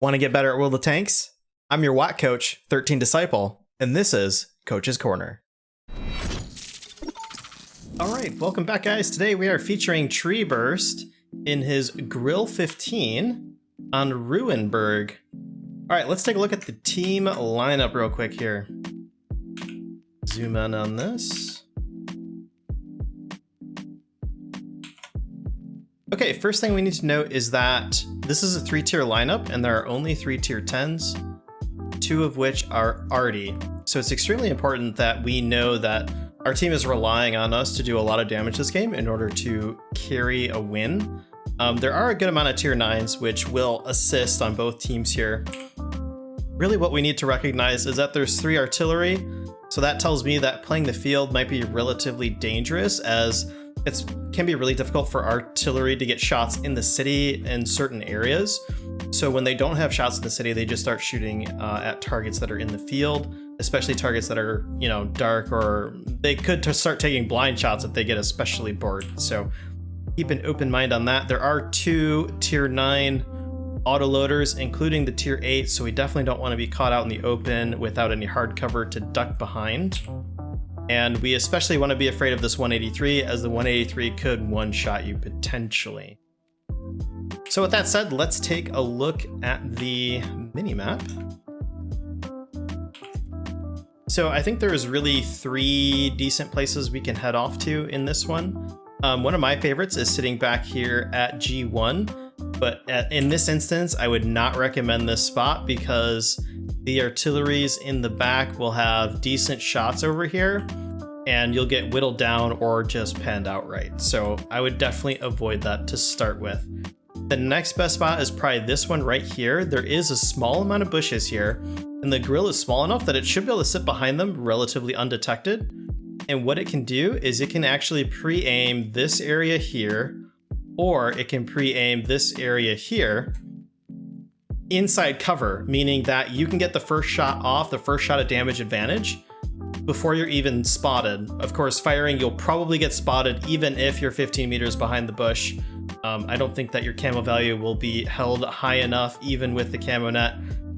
Want to get better at World of Tanks? I'm your wotcoach, 13 Disciple, and this is Coach's Corner. Alright, welcome back guys. Today we are featuring Treeburst in his Grille 15 on Ruinberg. Alright, let's take a look at the team lineup real quick here. Zoom in on this. Okay, first thing we need to note is that this is a 3-tier lineup and there are only 3 tier 10s, 2 of which are arty. So it's extremely important that we know that our team is relying on us to do a lot of damage this game in order to carry a win. There are a good amount of tier 9s which will assist on both teams here. Really what we need to recognize is that there's 3 artillery, so that tells me that playing the field might be relatively dangerous, as it can be really difficult for artillery to get shots in the city in certain areas. So when they don't have shots in the city, they just start shooting at targets that are in the field, especially targets that are, dark, or they could start taking blind shots if they get especially bored. So keep an open mind on that. There are 2 tier 9 autoloaders, including the tier 8, so we definitely don't want to be caught out in the open without any hard cover to duck behind. And we especially want to be afraid of this 183, as the 183 could one-shot you potentially. So with that said, let's take a look at the minimap. So I think there's really 3 decent places we can head off to in this one. One of my favorites is sitting back here at G1, but in this instance, I would not recommend this spot because the artilleries in the back will have decent shots over here, and you'll get whittled down or just penned outright. So I would definitely avoid that to start with. The next best spot is probably this one right here. There is a small amount of bushes here, and the Grille is small enough that it should be able to sit behind them relatively undetected. And what it can do is it can actually pre-aim this area here, or it can pre-aim this area here inside cover, meaning that you can get the first shot off, the first shot at damage advantage, before you're even spotted. Of course, firing, you'll probably get spotted even if you're 15 meters behind the bush. I don't think that your camo value will be held high enough even with the camo net.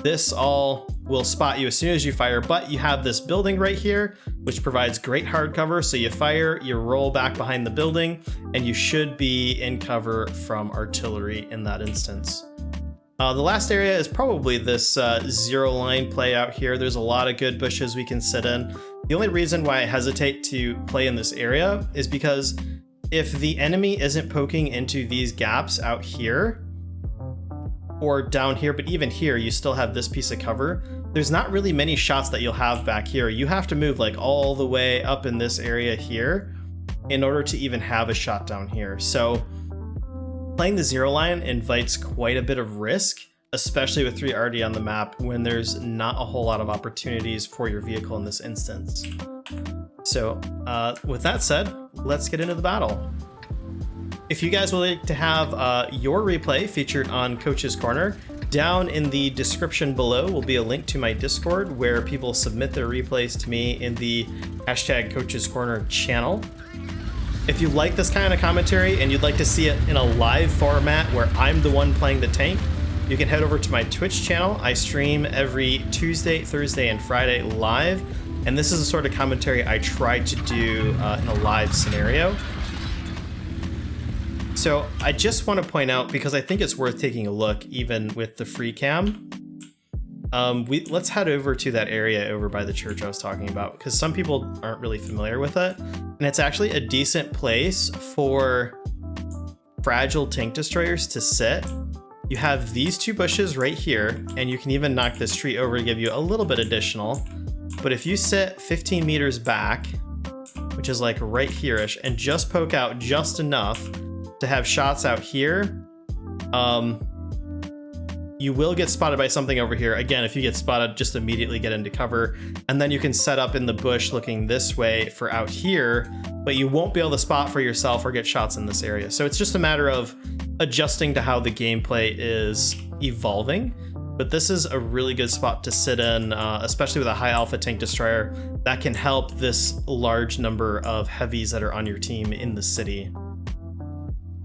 This all will spot you as soon as you fire, but you have this building right here, which provides great hard cover. So you fire, you roll back behind the building, and you should be in cover from artillery in that instance. The last area is probably this 0 line play out here. There's a lot of good bushes we can sit in. The only reason why I hesitate to play in this area is because if the enemy isn't poking into these gaps out here or down here, but even here, you still have this piece of cover, there's not really many shots that you'll have back here. You have to move like all the way up in this area here in order to even have a shot down here. So playing the 0 line invites quite a bit of risk, especially with 3 RD on the map when there's not a whole lot of opportunities for your vehicle in this instance. So with that said, let's get into the battle. If you guys would like to have your replay featured on Coach's Corner, down in the description below will be a link to my Discord where people submit their replays to me in the hashtag Coach's Corner channel. If you like this kind of commentary and you'd like to see it in a live format where I'm the one playing the tank, you can head over to my Twitch channel. I stream every Tuesday, Thursday, and Friday live, and this is the sort of commentary I try to do in a live scenario. So I just want to point out, because I think it's worth taking a look even with the free cam, let's head over to that area over by the church I was talking about, because some people aren't really familiar with it, and it's actually a decent place for fragile tank destroyers to sit. You have these 2 bushes right here, and you can even knock this tree over to give you a little bit additional. But if you sit 15 meters back, which is like right here-ish, and just poke out just enough to have shots out here, you will get spotted by something over here. Again, if you get spotted, just immediately get into cover, and then you can set up in the bush looking this way for out here, but you won't be able to spot for yourself or get shots in this area. So it's just a matter of adjusting to how the gameplay is evolving. But this is a really good spot to sit in, especially with a high alpha tank destroyer that can help this large number of heavies that are on your team in the city.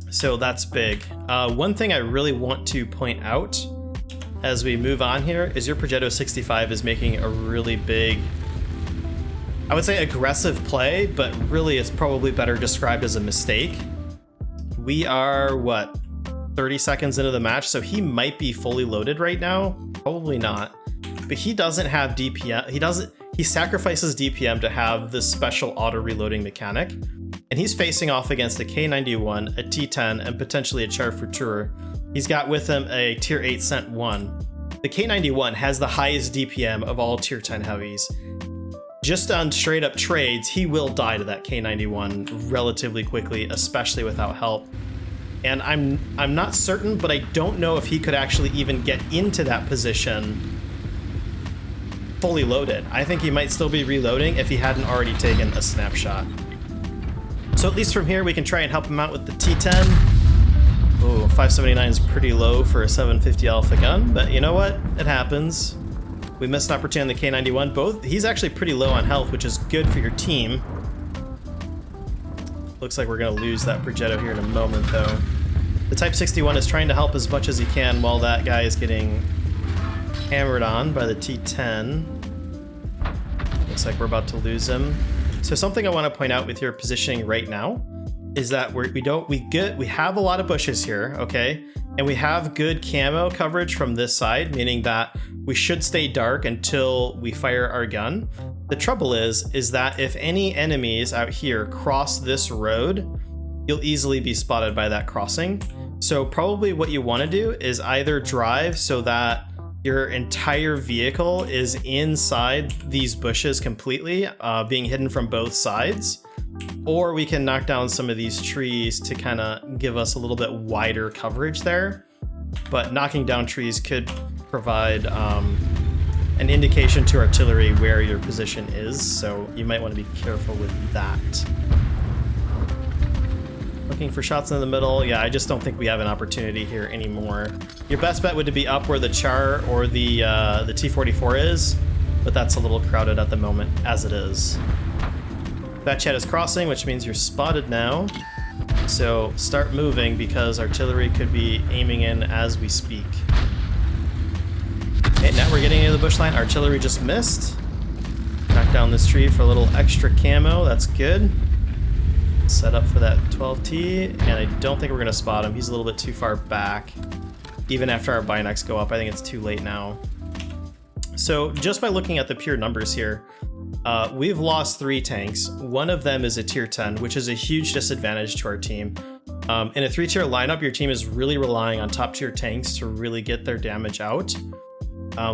So that's big. One thing I really want to point out as we move on here is your Progetto 65 is making a really big, I would say aggressive play, but really it's probably better described as a mistake. We are, what, 30 seconds into the match, so he might be fully loaded right now. Probably not. But he doesn't have DPM. He sacrifices DPM to have this special auto reloading mechanic. And he's facing off against a K91, a T10, and potentially a Char Futur. He's got with him a tier 8 Cent 1. The K91 has the highest DPM of all tier 10 heavies. Just on straight up trades, he will die to that K91 relatively quickly, especially without help. And I'm not certain, but I don't know if he could actually even get into that position fully loaded. I think he might still be reloading if he hadn't already taken a snapshot. So at least from here, we can try and help him out with the T10. Oh, 579 is pretty low for a 750 alpha gun, but you know what? It happens. We missed an opportunity on the K91. He's actually pretty low on health, which is good for your team. Looks like we're gonna lose that Progetto here in a moment, though. The Type 61 is trying to help as much as he can while that guy is getting hammered on by the T10. Looks like we're about to lose him. So something I want to point out with your positioning right now is that we have a lot of bushes here, okay? And we have good camo coverage from this side, meaning that we should stay dark until we fire our gun. The trouble is that if any enemies out here cross this road, you'll easily be spotted by that crossing. So probably what you want to do is either drive so that your entire vehicle is inside these bushes completely, being hidden from both sides, or we can knock down some of these trees to kind of give us a little bit wider coverage there. But knocking down trees could provide an indication to artillery where your position is, so you might want to be careful with that. Looking for shots in the middle. Yeah, I just don't think we have an opportunity here anymore. Your best bet would be up where the Char or the T44 is, but that's a little crowded at the moment as it is. That chat is crossing, which means you're spotted now. So start moving because artillery could be aiming in as we speak. Okay, now we're getting into the bush line. Artillery just missed. Knock down this tree for a little extra camo. That's good. Set up for that 12T, and I don't think we're gonna spot him. He's a little bit too far back. Even after our binocs go up, I think it's too late now. So just by looking at the pure numbers here, we've lost 3 tanks. One of them is a tier 10, which is a huge disadvantage to our team. In a 3-tier lineup, your team is really relying on top tier tanks to really get their damage out.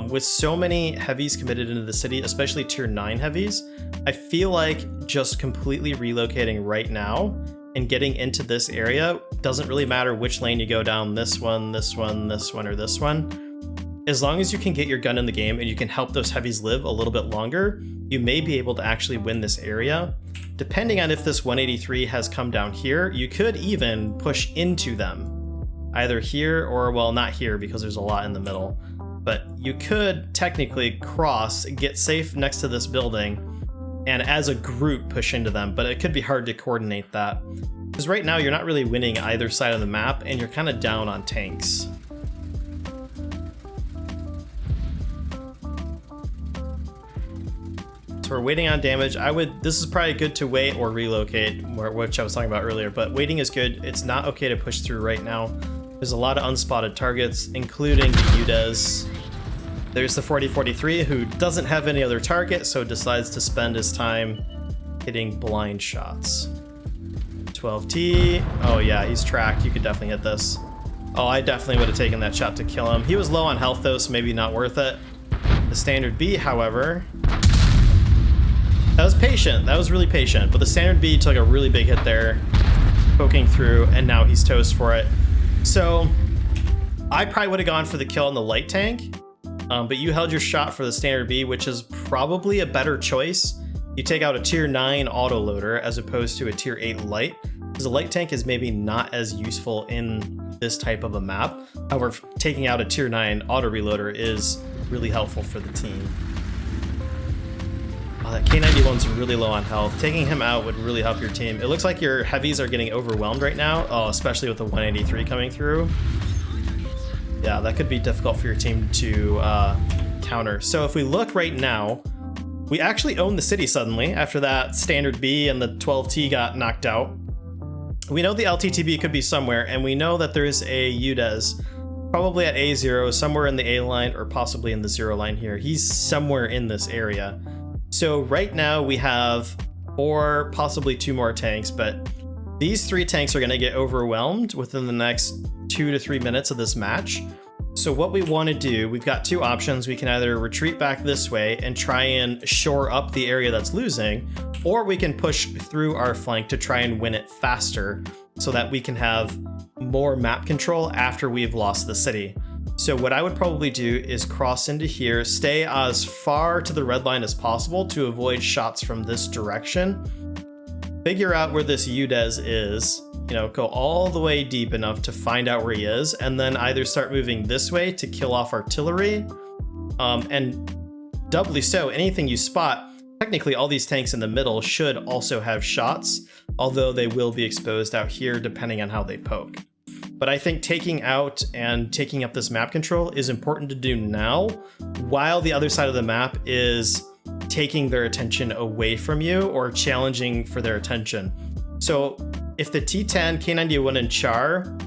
With so many heavies committed into the city, especially tier 9 heavies, I feel like just completely relocating right now and getting into this area doesn't really matter which lane you go down, this one, this one, this one, or this one. As long as you can get your gun in the game and you can help those heavies live a little bit longer, you may be able to actually win this area. Depending on if this 183 has come down here, you could even push into them. Either here or, well, not here because there's a lot in the middle. But you could technically cross, get safe next to this building, and as a group push into them, but it could be hard to coordinate that. Because right now you're not really winning either side of the map, and you're kind of down on tanks. So we're waiting on damage. This is probably good to wait or relocate, which I was talking about earlier, but waiting is good. It's not okay to push through right now. There's a lot of unspotted targets, including the UDES. There's the 4043 who doesn't have any other target, so decides to spend his time hitting blind shots. 12T, oh yeah, he's tracked. You could definitely hit this. Oh, I definitely would have taken that shot to kill him. He was low on health though, so maybe not worth it. The standard B, however, that was patient. That was really patient, but the standard B took a really big hit there, poking through, and now he's toast for it. So I probably would have gone for the kill on the light tank, but you held your shot for the standard B, which is probably a better choice. You take out a tier 9 autoloader as opposed to a tier 8 light, because the light tank is maybe not as useful in this type of a map. However, taking out a tier 9 auto reloader is really helpful for the team. Oh, that K91's really low on health. Taking him out would really help your team. It looks like your heavies are getting overwhelmed right now, especially with the 183 coming through. Yeah, that could be difficult for your team to counter. So if we look right now, we actually own the city suddenly after that standard B and the 12T got knocked out. We know the LTTB could be somewhere, and we know that there's a UDES probably at A0, somewhere in the A line or possibly in the 0 line here. He's somewhere in this area. So right now we have 4, possibly 2 more tanks, but these 3 tanks are going to get overwhelmed within the next 2 to 3 minutes of this match. So what we want to do, we've got 2 options. We can either retreat back this way and try and shore up the area that's losing, or we can push through our flank to try and win it faster so that we can have more map control after we've lost the city. So what I would probably do is cross into here, stay as far to the red line as possible to avoid shots from this direction, figure out where this UDES is, go all the way deep enough to find out where he is, and then either start moving this way to kill off artillery, and doubly so, anything you spot, technically all these tanks in the middle should also have shots, although they will be exposed out here depending on how they poke. But I think taking out and taking up this map control is important to do now, while the other side of the map is taking their attention away from you or challenging for their attention. So if the T10, K91, and Char,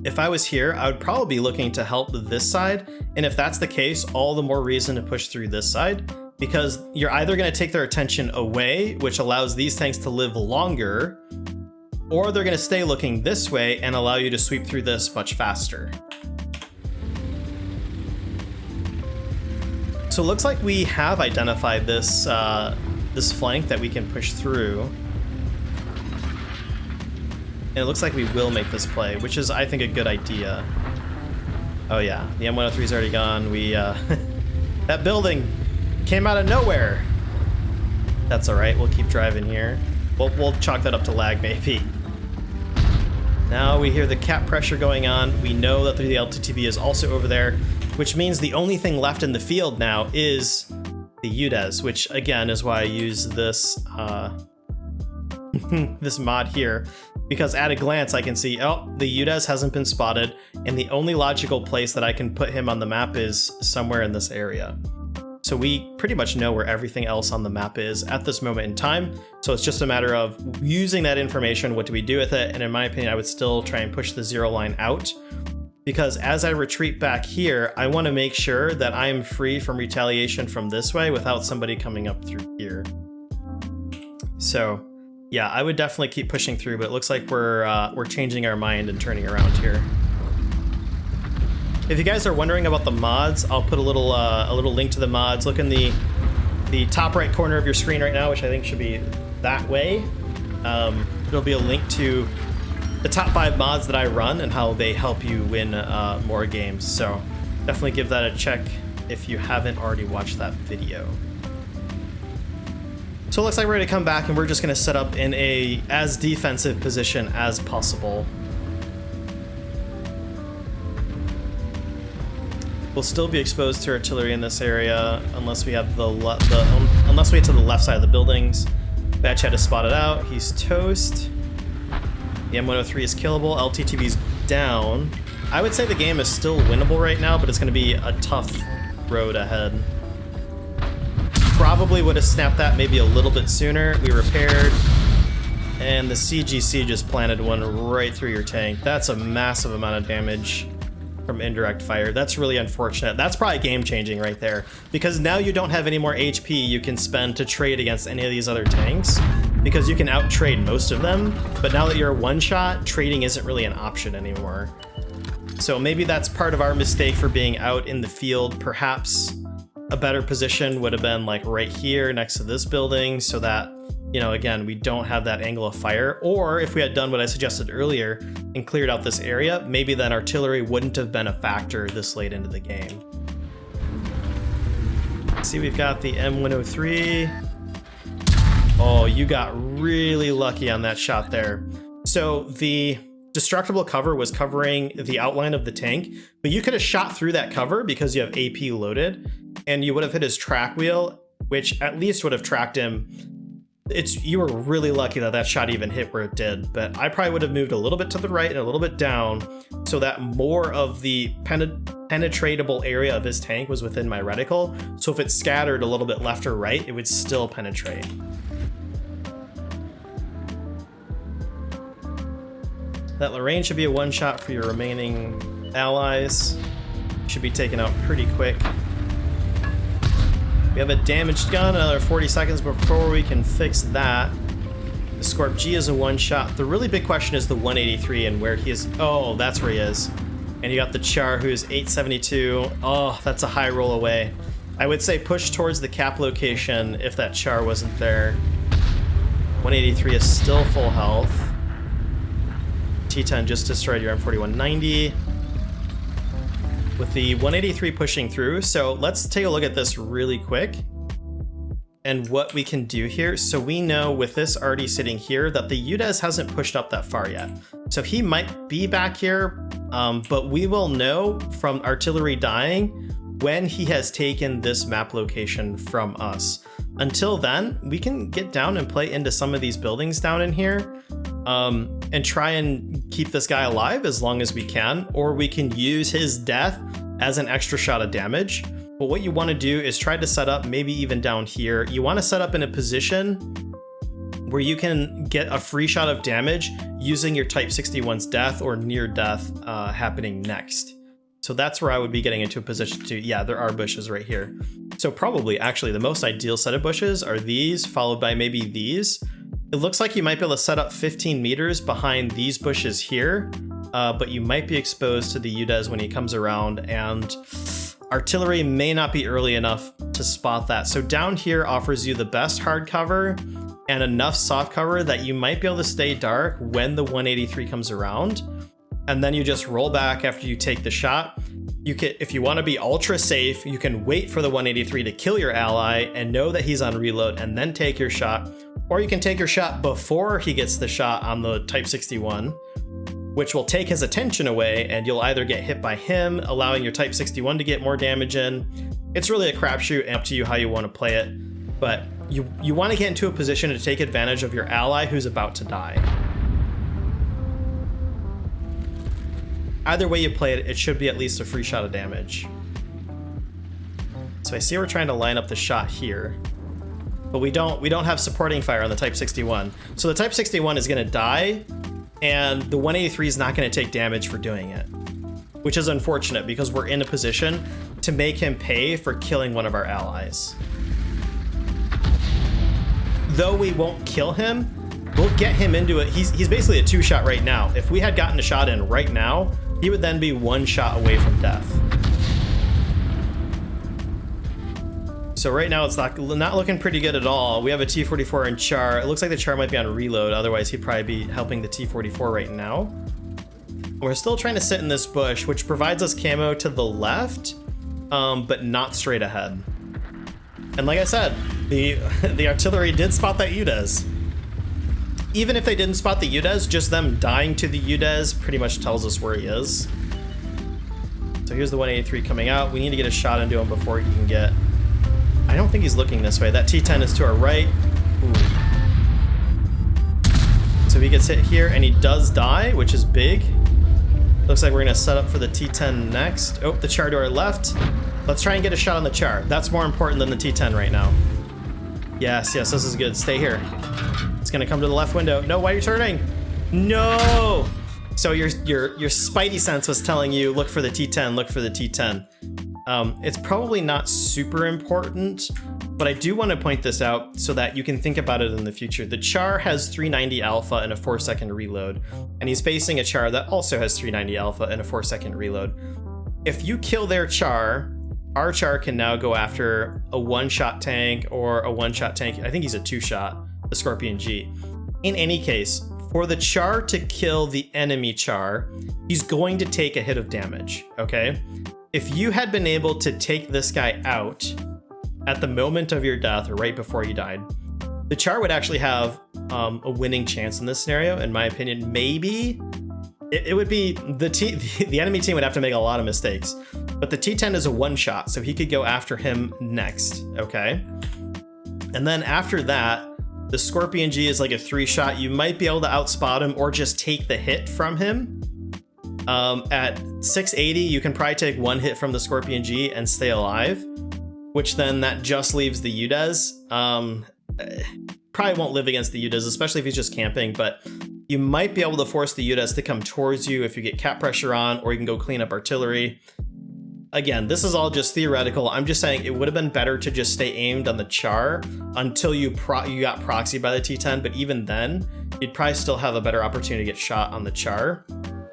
if I was here, I would probably be looking to help this side. And if that's the case, all the more reason to push through this side, because you're either going to take their attention away, which allows these tanks to live longer, or they're going to stay looking this way and allow you to sweep through this much faster. So it looks like we have identified this this flank that we can push through. And it looks like we will make this play, which is, I think, a good idea. Oh yeah, the M103 is already gone. We that building came out of nowhere. That's all right. We'll keep driving here. We'll chalk that up to lag, maybe. Now we hear the cap pressure going on. We know that the LTTB is also over there, which means the only thing left in the field now is the UDES, which again is why I use this this mod here, because at a glance I can see, oh, the UDES hasn't been spotted, and the only logical place that I can put him on the map is somewhere in this area. So we pretty much know where everything else on the map is at this moment in time. So it's just a matter of using that information. What do we do with it? And in my opinion, I would still try and push the 0 line out, because as I retreat back here, I want to make sure that I am free from retaliation from this way without somebody coming up through here. So yeah, I would definitely keep pushing through, but it looks like we're changing our mind and turning around here. If you guys are wondering about the mods, I'll put a little link to the mods. Look in the top right corner of your screen right now, which I think should be that way. There'll be a link to the top 5 mods that I run and how they help you win more games. So definitely give that a check if you haven't already watched that video. So it looks like we're going to come back and we're just going to set up in a as defensive position as possible. We'll still be exposed to artillery in this area unless we have unless we get to the left side of the buildings. Batch had to spot it out. He's toast. The M103 is killable. LTTB's down. I would say the game is still winnable right now, but it's going to be a tough road ahead. Probably would have snapped that maybe a little bit sooner. We repaired, and the CGC just planted one right through your tank. That's a massive amount of damage from indirect fire. That's really unfortunate. That's probably game-changing right there, because now you don't have any more HP you can spend to trade against any of these other tanks, because you can out-trade most of them, but now that you're one-shot, trading isn't really an option anymore. So maybe that's part of our mistake for being out in the field. Perhaps a better position would have been like right here next to this building, so that, again, we don't have that angle of fire. Or if we had done what I suggested earlier and cleared out this area, maybe then artillery wouldn't have been a factor this late into the game. See, we've got the M103. Oh, you got really lucky on that shot there. So the destructible cover was covering the outline of the tank, but you could have shot through that cover because you have AP loaded, and you would have hit his track wheel, which at least would have tracked him you were really lucky that that shot even hit where it did, but I probably would have moved a little bit to the right and a little bit down so that more of the penetratable area of his tank was within my reticle. So if it scattered a little bit left or right, it would still penetrate. That Lorraine should be a one shot for your remaining allies. Should be taken out pretty quick. We have a damaged gun, another 40 seconds before we can fix that. The Scorp G is a one shot. The really big question is the 183 and where he is. Oh, that's where he is. And you got the Char who's 872. Oh, that's a high roll away. I would say push towards the cap location if that Char wasn't there. 183 is still full health. T10 just destroyed your M4190. With the 183 pushing through, so let's take a look at this really quick and what we can do here. So we know with this already sitting here that the UDES hasn't pushed up that far yet. So he might be back here, but we will know from artillery dying when he has taken this map location from us. Until then, we can get down and play into some of these buildings down in here and try and keep this guy alive as long as we can, or we can use his death as an extra shot of damage. But what you want to do is try to set up, maybe even down here, you want to set up in a position where you can get a free shot of damage using your Type 61's death or near death happening next. So that's where I would be getting into a position to, yeah, there are bushes right here. So probably actually the most ideal set of bushes are these, followed by maybe these. It looks like you might be able to set up 15 meters behind these bushes here, but you might be exposed to the UDES when he comes around, and artillery may not be early enough to spot that. So down here offers you the best hard cover and enough soft cover that you might be able to stay dark when the 183 comes around. And then you just roll back after you take the shot. You can, if you want to be ultra safe, you can wait for the 183 to kill your ally and know that he's on reload and then take your shot. Or you can take your shot before he gets the shot on the Type 61, which will take his attention away, and you'll either get hit by him, allowing your Type 61 to get more damage in. It's really a crapshoot, and up to you how you want to play it. But you want to get into a position to take advantage of your ally who's about to die. Either way you play it, it should be at least a free shot of damage. So I see we're trying to line up the shot here, but we don't have supporting fire on the Type 61. So the Type 61 is going to die, and the 183 is not going to take damage for doing it, which is unfortunate because we're in a position to make him pay for killing one of our allies. Though we won't kill him, we'll get him into it. He's basically a two-shot right now. If we had gotten a shot in right now, he would then be one shot away from death. So right now it's not looking pretty good at all. We have a T-44 and Char. It looks like the Char might be on reload. Otherwise, he'd probably be helping the T-44 right now. We're still trying to sit in this bush, which provides us camo to the left, but not straight ahead. And like I said, the artillery did spot that UDES. Even if they didn't spot the UDES, just them dying to the UDES pretty much tells us where he is. So here's the 183 coming out. We need to get a shot into him before he can get... I don't think he's looking this way. That T10 is to our right. Ooh. So he gets hit here, and he does die, which is big. Looks like we're going to set up for the T10 next. Oh, the Char to our left. Let's try and get a shot on the Char. That's more important than the T10 right now. Yes, this is good. Stay here. It's going to come to the left window. No, why are you turning? No! So your spidey sense was telling you, look for the T10, look for the T10. It's probably not super important, but I do want to point this out so that you can think about it in the future. The Char has 390 alpha and a 4-second reload, and he's facing a Char that also has 390 alpha and a 4-second reload. If you kill their Char, our Char can now go after a one-shot tank or a one-shot tank. I think he's a two-shot, the Scorpion G. In any case, for the Char to kill the enemy Char, he's going to take a hit of damage, okay? If you had been able to take this guy out at the moment of your death or right before you died, the Char would actually have a winning chance in this scenario, in my opinion. Maybe it would be the enemy team would have to make a lot of mistakes, but the T10 is a one-shot, so he could go after him next, okay? And then after that, The Scorpion G is like a 3-shot. You might be able to outspot him or just take the hit from him. At 680, you can probably take 1 hit from the Scorpion G and stay alive, which then that just leaves the Udes. Probably won't live against the Udes, especially if he's just camping, but you might be able to force the Udes to come towards you if you get cap pressure on, or you can go clean up artillery. Again, this is all just theoretical. I'm just saying it would have been better to just stay aimed on the Char until you got proxied by the T10, but even then, you'd probably still have a better opportunity to get shot on the Char.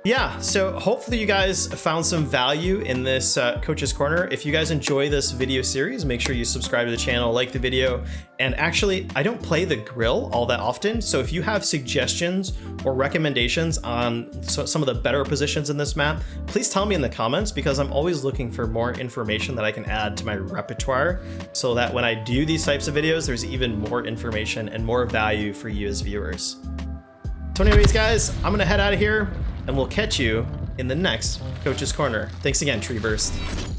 Yeah, so hopefully you guys found some value in this Coach's Corner. If you guys enjoy this video series, make sure you subscribe to the channel, like the video, and actually, I don't play the Grille all that often, so if you have suggestions or recommendations on some of the better positions in this map, please tell me in the comments, because I'm always looking for more information that I can add to my repertoire, so that when I do these types of videos, there's even more information and more value for you as viewers. So anyways, guys, I'm gonna head out of here, and we'll catch you in the next Coach's Corner. Thanks again, Treeburst.